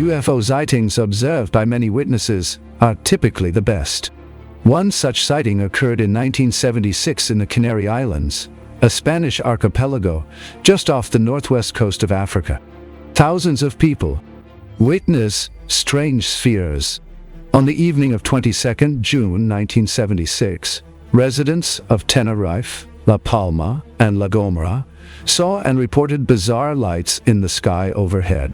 UFO sightings observed by many witnesses are typically the best. One such sighting occurred in 1976 in the Canary Islands, a Spanish archipelago just off the northwest coast of Africa. Thousands of people witnessed strange spheres. On the evening of 22nd June 1976, residents of Tenerife, La Palma, and La Gomera saw and reported bizarre lights in the sky overhead.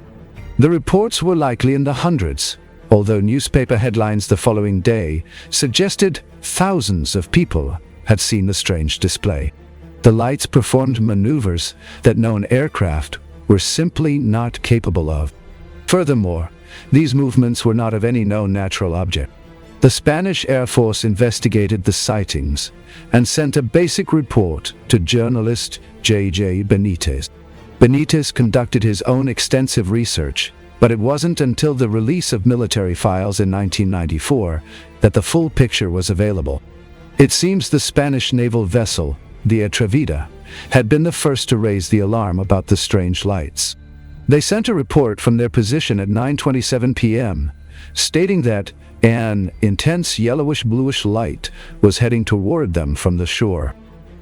The reports were likely in the hundreds, although newspaper headlines the following day suggested thousands of people had seen the strange display. The lights performed maneuvers that known aircraft were simply not capable of. Furthermore, these movements were not of any known natural object. The Spanish Air Force investigated the sightings and sent a basic report to journalist J.J. Benitez. Benitez conducted his own extensive research, but it wasn't until the release of military files in 1994 that the full picture was available. It seems the Spanish naval vessel, the Atrevida, had been the first to raise the alarm about the strange lights. They sent a report from their position at 9:27 p.m., stating that an intense yellowish-bluish light was heading toward them from the shore.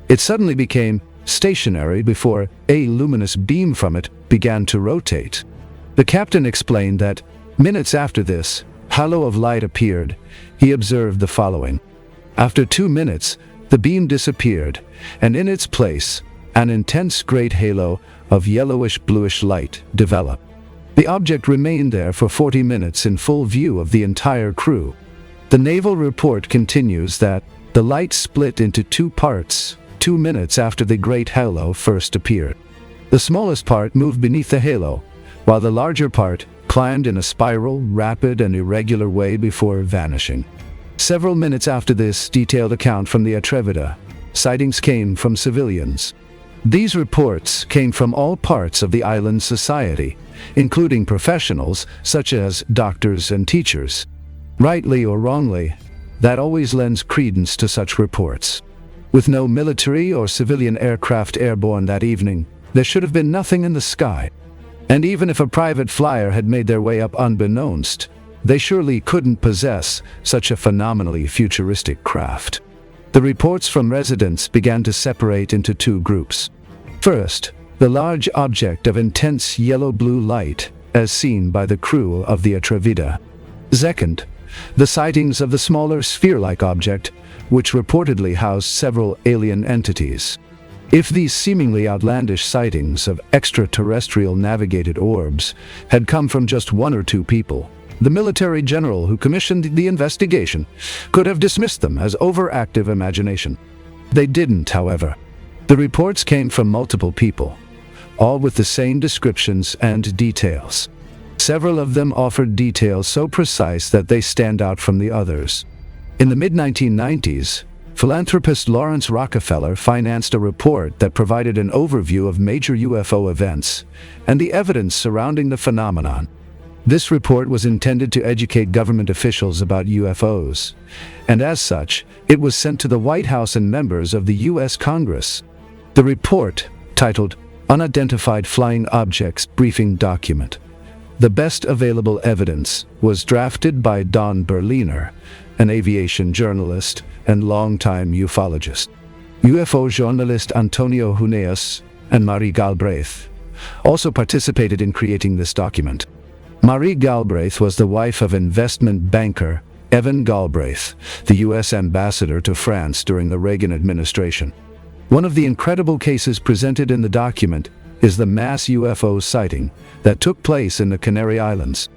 It suddenly became stationary before a luminous beam from it began to rotate. The captain explained that minutes after this halo of light appeared, he observed the following. After 2 minutes, the beam disappeared, and in its place, an intense great halo of yellowish-bluish light developed. The object remained there for 40 minutes in full view of the entire crew. The naval report continues that the light split into two parts 2 minutes after the great halo first appeared. The smallest part moved beneath the halo, while the larger part climbed in a spiral, rapid and irregular way before vanishing. Several minutes after this detailed account from the Atrevida, sightings came from civilians. These reports came from all parts of the island society, including professionals such as doctors and teachers. Rightly or wrongly, that always lends credence to such reports. With no military or civilian aircraft airborne that evening, there should have been nothing in the sky. And even if a private flyer had made their way up unbeknownst, they surely couldn't possess such a phenomenally futuristic craft. The reports from residents began to separate into two groups. First, the large object of intense yellow-blue light, as seen by the crew of the Atrevida. Second, the sightings of the smaller sphere-like object, which reportedly housed several alien entities. If these seemingly outlandish sightings of extraterrestrial navigated orbs had come from just one or two people, the military general who commissioned the investigation could have dismissed them as overactive imagination. They didn't, however. The reports came from multiple people, all with the same descriptions and details. Several of them offered details so precise that they stand out from the others. In the mid-1990s, philanthropist Lawrence Rockefeller financed a report that provided an overview of major UFO events and the evidence surrounding the phenomenon. This report was intended to educate government officials about UFOs, and as such, it was sent to the White House and members of the U.S. Congress. The report, titled Unidentified Flying Objects Briefing Document, the best available evidence, was drafted by Don Berliner, an aviation journalist and longtime ufologist. UFO journalist Antonio Huneeus and Marie Galbraith also participated in creating this document. Marie Galbraith was the wife of investment banker Evan Galbraith, the U.S. ambassador to France during the Reagan administration. One of the incredible cases presented in the document is the mass UFO sighting that took place in the Canary Islands.